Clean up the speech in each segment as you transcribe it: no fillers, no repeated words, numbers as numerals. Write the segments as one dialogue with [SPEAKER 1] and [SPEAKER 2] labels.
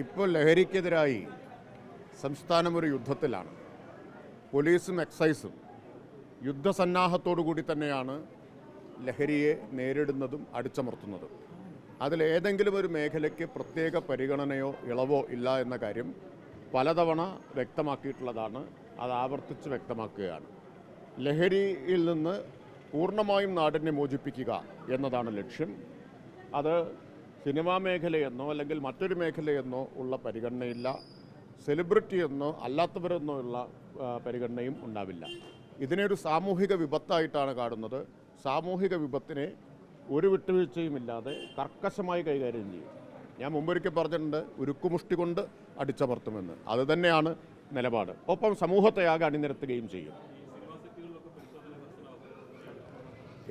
[SPEAKER 1] ഇപ്പോൾ ലഹരിക്കെതിരായി സംസ്ഥാനം ഒരു യുദ്ധത്തിലാണ്. പോലീസും എക്സൈസും യുദ്ധസന്നാഹത്തോടു കൂടി തന്നെയാണ് ലഹരിയെ നേരിടുന്നതും അടിച്ചമർത്തുന്നതും. അതിലേതെങ്കിലും ഒരു മേഖലയ്ക്ക് പ്രത്യേക പരിഗണനയോ ഇളവോ ഇല്ല എന്ന കാര്യം പലതവണ വ്യക്തമാക്കിയിട്ടുള്ളതാണ്. അത് ആവർത്തിച്ച് വ്യക്തമാക്കുകയാണ്. ലഹരിയിൽ നിന്ന് പൂർണ്ണമായും നാടിനെ മോചിപ്പിക്കുക എന്നതാണ് ലക്ഷ്യം. അത് സിനിമാ മേഖലയെന്നോ അല്ലെങ്കിൽ മറ്റൊരു മേഖലയെന്നോ ഉള്ള പരിഗണനയില്ല. സെലിബ്രിറ്റി എന്നോ അല്ലാത്തവരെന്നോ ഉള്ള പരിഗണനയും ഉണ്ടാവില്ല. ഇതിനെ ഒരു സാമൂഹിക വിപത്തായിട്ടാണ് കാണുന്നത്. സാമൂഹിക വിപത്തിനെ ഒരു വിട്ടുവീഴ്ചയുമില്ലാതെ കർക്കശമായി കൈകാര്യം ചെയ്യും. ഞാൻ മുമ്പൊരിക്കൽ പറഞ്ഞിട്ടുണ്ട്, ഉരുക്കുമുഷ്ടി കൊണ്ട് അടിച്ചമർത്തുമെന്ന്. അതുതന്നെയാണ് നിലപാട്. ഒപ്പം സമൂഹത്തെ ആകെ അണിനിരത്തുകയും ചെയ്യും.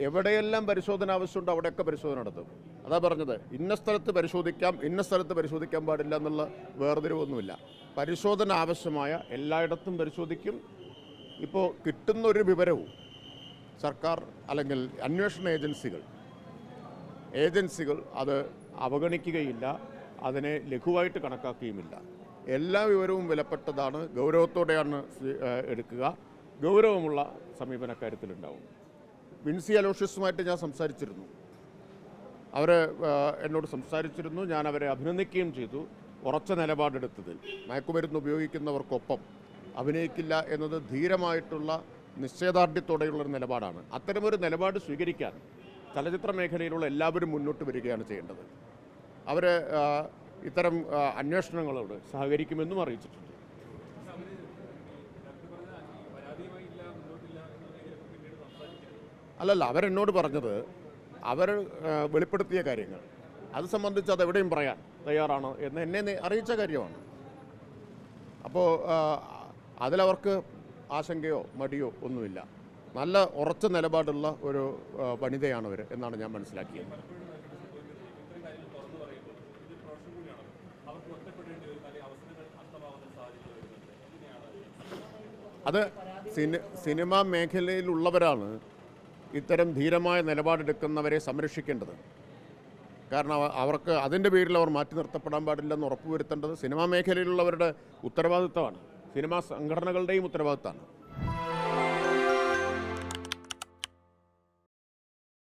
[SPEAKER 1] എവിടെയെല്ലാം പരിശോധന ആവശ്യമുണ്ട് അവിടെയൊക്കെ പരിശോധന നടത്തും. അതാ പറഞ്ഞത്, ഇന്ന സ്ഥലത്ത് പരിശോധിക്കാം, ഇന്ന സ്ഥലത്ത് പരിശോധിക്കാൻ പാടില്ല എന്നുള്ള വേർതിരിവൊന്നുമില്ല. പരിശോധന ആവശ്യമായ എല്ലായിടത്തും പരിശോധിക്കും. ഇപ്പോൾ കിട്ടുന്നൊരു വിവരവും സർക്കാർ അല്ലെങ്കിൽ അന്വേഷണ ഏജൻസികൾ അത് അവഗണിക്കുകയില്ല, അതിനെ ലഘുവായിട്ട് കണക്കാക്കുകയുമില്ല. എല്ലാ വിവരവും വിലപ്പെട്ടതാണ്, ഗൗരവത്തോടെയാണ് എടുക്കുക. ഗൗരവമുള്ള സമീപനക്കാര്യത്തിലുണ്ടാവും. വിൻസി അലോഷ്യസുമായിട്ട് ഞാൻ സംസാരിച്ചിരുന്നു. അവർ എന്നോട് സംസാരിച്ചിരുന്നു. ഞാൻ അവരെ അഭിനന്ദിക്കുകയും ചെയ്തു. ഉറച്ച നിലപാടെടുത്തതിൽ. മയക്കുമരുന്ന് ഉപയോഗിക്കുന്നവർക്കൊപ്പം അഭിനയിക്കില്ല എന്നത് ധീരമായിട്ടുള്ള നിശ്ചയദാർഢ്യത്തോടെയുള്ളൊരു നിലപാടാണ്. അത്തരമൊരു നിലപാട് സ്വീകരിക്കാൻ ചലച്ചിത്ര മേഖലയിലുള്ള എല്ലാവരും മുന്നോട്ട് വരികയാണ് ചെയ്യേണ്ടത്. അവർ ഇത്തരം അന്വേഷണങ്ങളോട് സഹകരിക്കുമെന്നും അറിയിച്ചിട്ടുണ്ട്. അല്ലല്ല, അവരെന്നോട് പറഞ്ഞത് അവർ വെളിപ്പെടുത്തിയ കാര്യങ്ങൾ അത് സംബന്ധിച്ച് അതെവിടെയും പറയാൻ തയ്യാറാണ് എന്ന് എന്നെ അറിയിച്ച കാര്യമാണ്. അപ്പോൾ അതിലവർക്ക് ആശങ്കയോ മടിയോ ഒന്നുമില്ല. നല്ല ഉറച്ച നിലപാടുള്ള ഒരു വനിതയാണവർ എന്നാണ് ഞാൻ മനസ്സിലാക്കിയത്. അത് സിനിമാ മേഖലയിലുള്ളവരാണ് ഇത്തരം ധീരമായ നിലപാടെടുക്കുന്നവരെ സംരക്ഷിക്കേണ്ടത്. കാരണം അവർക്ക് അതിൻ്റെ പേരിൽ അവർ മാറ്റി നിർത്തപ്പെടാൻ പാടില്ലെന്ന് ഉറപ്പുവരുത്തേണ്ടത് സിനിമാ മേഖലയിലുള്ളവരുടെ ഉത്തരവാദിത്തമാണ്. സിനിമാ സംഘടനകളുടെയും ഉത്തരവാദിത്തമാണ്.